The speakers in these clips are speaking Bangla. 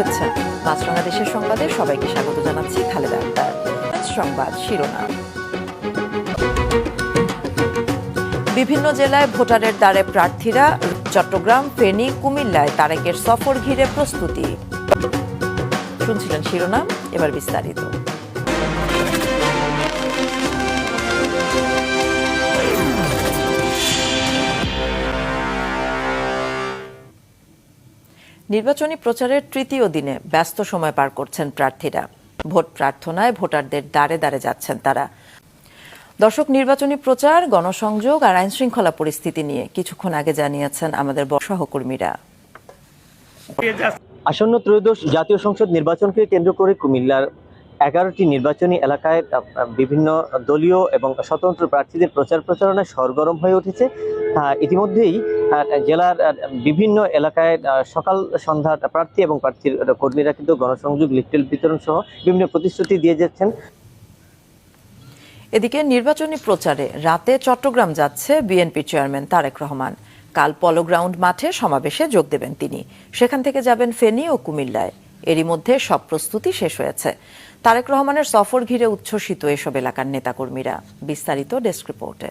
হচ্ছে মাছরাঙা দেশের সংবাদে সবাইকে স্বাগত জানাচ্ছি খালেদা আক্তার। সংবাদ শিরোনাম। বিভিন্ন জেলায় ভোটারের দ্বারে প্রার্থীরা, চট্টগ্রাম, ফেনী, কুমিল্লায় তারেকের সফর ঘিরে প্রস্তুতি। শুনছিলেন শিরোনাম, এবার বিস্তারিত। নির্বাচনী প্রচারের তৃতীয় দিনে ব্যস্ত সময় পার করছেন প্রার্থীরা। ভোট প্রার্থনায় ভোটারদের দ্বারে দ্বারে যাচ্ছেন তারা। দর্শক, নির্বাচনী প্রচার, গণসংযোগ আর আইন শৃঙ্খলা পরিস্থিতি নিয়ে কিছুক্ষণ আগে জানিয়েছেন আমাদের সহকর্মীরা। আসন্ন ত্রয়োদশ জাতীয় সংসদ নির্বাচনকে কেন্দ্র করে কুমিল্লার 11টি নির্বাচনী এলাকায় বিভিন্ন দলীয় এবং স্বতন্ত্র প্রার্থীদের প্রচারণায় সরগরম হয়ে উঠেছে। ইতিমধ্যেই জেলার বিভিন্ন এলাকায় সকাল সন্ধ্যা প্রার্থী এবং প্রার্থীর কর্মীরা কিন্তু গণসংযোগ, লিফলেট বিতরণ সহ বিভিন্ন প্রতিশ্রুতি দিয়ে যাচ্ছেন। এদিকে নির্বাচনী প্রচারে রাতে চট্টগ্রাম যাচ্ছে বিএনপি চেয়ারম্যান তারেক রহমান। কাল পলো গ্রাউন্ড মাঠে সমাবেশে যোগ দেবেন তিনি। সেখান থেকে যাবেন ফেনী ও কুমিল্লায়। এরই মধ্যে সব প্রস্তুতি শেষ হয়েছে। তারেক রহমানের সফর ঘিরে উচ্ছ্বসিত এসব এলাকার নেতাকর্মীরা। বিস্তারিত ডেস্ক রিপোর্টে।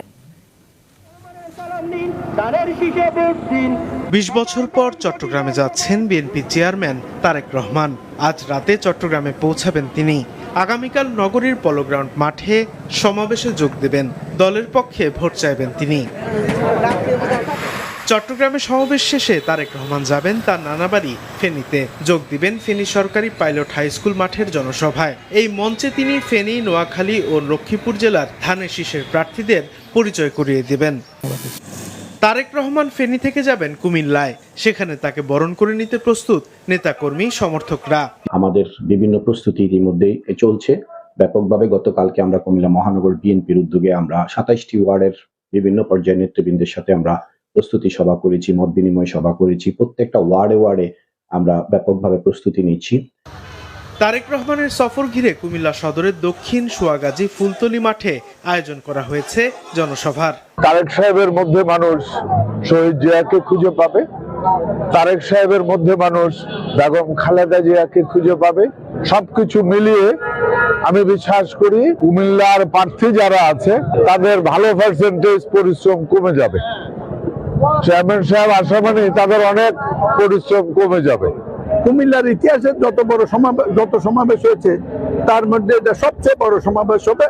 ২০ বছর পর চট্টগ্রামে যাচ্ছেন বিএনপি চেয়ারম্যান তারেক রহমান। আজ রাতে চট্টগ্রামে পৌঁছাবেন তিনি। আগামীকাল নগরীর পলো গ্রাউন্ড মাঠে সমাবেশে যোগ দেবেন। দলের পক্ষে ভোট চাইবেন তিনি। চট্টগ্রামে সমাবেশ শেষে তারেক রহমান যাবেন তার নানাবাড়ি ফেনীতে। যোগ দিবেন ফেনী সরকারি পাইলট হাই স্কুল মাঠের জনসভায়। এই মঞ্চে তিনি ফেনী, নোয়াখালী ও লক্ষ্মীপুর জেলার ধানের শীষের প্রার্থীদের পরিচয় করিয়ে দেবেন। তারেক রহমান ফেনী থেকে যাবেন কুমিল্লায়। সেখানে তাকে বরণ করে নিতে প্রস্তুত নেতাকর্মী, সমর্থকরা। আমাদের বিভিন্ন প্রস্তুতি ইতিমধ্যেই চলছে ব্যাপকভাবে। গতকালকে আমরা কুমিল্লা মহানগর বিএনপির উদ্যোগে আমরা 27টি ওয়ার্ডের বিভিন্ন পর্যায়ের নেতৃবৃন্দের সাথে আমরা প্রস্তুতি সভা করেছি, মত বিনিময় সভা করেছি। প্রত্যেকটা ওয়ার্ডে আমরা ব্যাপকভাবে প্রস্তুতি নিচ্ছি। তারেক রহমানের সফর ঘিরে কুমিল্লা সদরের দক্ষিণ সোয়াগাজী ফুলতলি মাঠে আয়োজন করা হয়েছে জনসভার। তারেক সাহেবের মধ্যে মানুষ শহীদ জিয়াকে খুঁজে পাবে, তারেক সাহেবের মধ্যে মানুষ বেগম খালেদা জিয়াকে খুঁজে পাবে। সবকিছু মিলিয়ে আমি বিশ্বাস করি কুমিল্লার প্রার্থী যারা আছে তাদের ভালো পার্সেন্টেজ পরিশ্রম কমে যাবে। চেয়ারম্যান সাহেব আসা মানে তাদের অনেক পরিশ্রম কমে যাবে। কুমিল্লার ইতিহাসে যত সমাবেশ হয়েছে তার মধ্যে এটা সবচেয়ে বড় সমাবেশ হবে।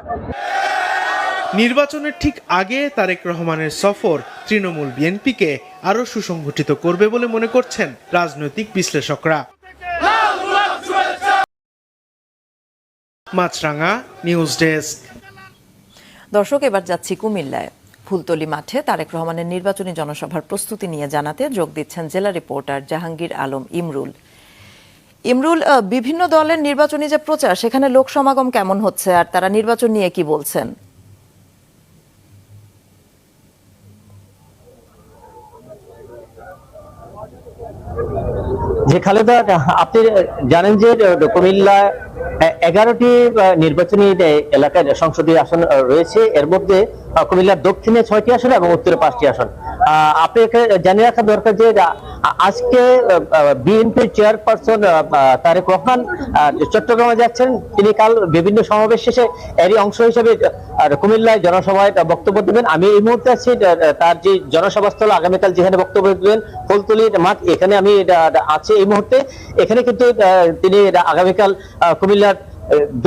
নির্বাচনের ঠিক আগে তারেক রহমানের সফর তৃণমূল বিএনপিকে আরো সুসংগঠিত করবে বলে মনে করছেন রাজনৈতিক বিশ্লেষকরা। মাছরাঙা নিউজ ডেস্ক। দর্শক, এবার যাচ্ছি কুমিল্লায়। ফুলতলি মাঠে তারেক রহমানের নির্বাচনী জনসভার প্রস্তুতি নিয়ে জানাতে যোগ দিচ্ছেন জেলা রিপোর্টার জাহাঙ্গীর আলম ইমরুল। ইমরুল, বিভিন্ন দলের নির্বাচনী যে প্রচার, সেখানে লোক সমাগম কেমন হচ্ছে আর তারা নির্বাচন নিয়ে কি বলছেন? যে খালেদা, আপনি জানেন যে কুমিল্লা 11টি নির্বাচনী এলাকায় সংসদীয় আসন রয়েছে। এর মধ্যে কুমিল্লার দক্ষিণে 6টি আসন এবং উত্তরে 5টি আসন। আপনি জানিয়ে রাখা দরকার যে আজকে বিএনপি চেয়ারপারসন তারেক রহমান চট্টগ্রামে যাচ্ছেন। তিনি কাল বিভিন্ন সমাবেশ শেষে এরই অংশ হিসেবে কুমিল্লায় জনসভায় বক্তব্য দেবেন। আমি এই মুহূর্তে আছি তার যে জনসভাস্থল, আগামীকাল যেখানে বক্তব্য দেবেন ফুলতলির মাঠ, এখানে আমি আছি এই মুহূর্তে। এখানে কিন্তু তিনি আগামীকাল কুমিল্লার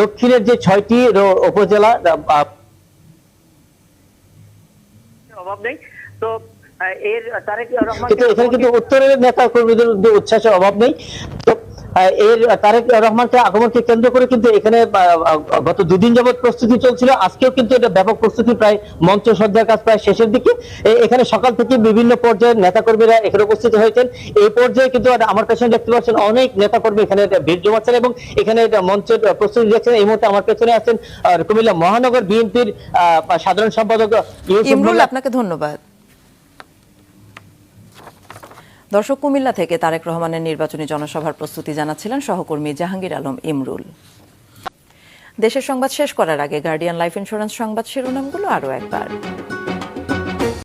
দক্ষিণের যে 6টি উপজেলা অভাব নেই, তো এর তারেক রহমান এখানে কিন্তু উত্তরের নেতা কর্মীদের উচ্ছ্বাসের অভাব নেই। তো এর তারেক রহমানকে আগমনকে কেন্দ্র করে কিন্তু এখানে গত 2 দিন যাবত প্রস্তুতি চলছিল। আজকেও কিন্তু এটা ব্যাপক প্রস্তুতি, প্রায় মঞ্চ সজ্জার কাজ প্রায় শেষের দিকে। এখানে সকাল থেকে বিভিন্ন পর্যায়ের নেতাকর্মীরা এখানে উপস্থিত হয়েছেন। এই পর্যায়ে কিন্তু আমার পেছনে দেখতে পাচ্ছেন অনেক নেতাকর্মী এখানে ভিড় জমাচ্ছেন এবং এখানে মঞ্চের প্রস্তুতি দেখছেন। এই মুহূর্তে আমার পেছনে আছেন কুমিল্লা মহানগর বিএনপির সাধারণ সম্পাদক ইমরুল। আপনাকে ধন্যবাদ। দর্শক, কুমিল্লা থেকে তারেক রহমানের নির্বাচনী জনসভার প্রস্তুতি জানাচ্ছিলেন সহকর্মী জাহাঙ্গীর আলম ইমরুল। দেশের সংবাদ শেষ করার আগে গার্ডিয়ান লাইফ ইন্স্যুরেন্স সংবাদ শিরোনামগুলো আরও একবার।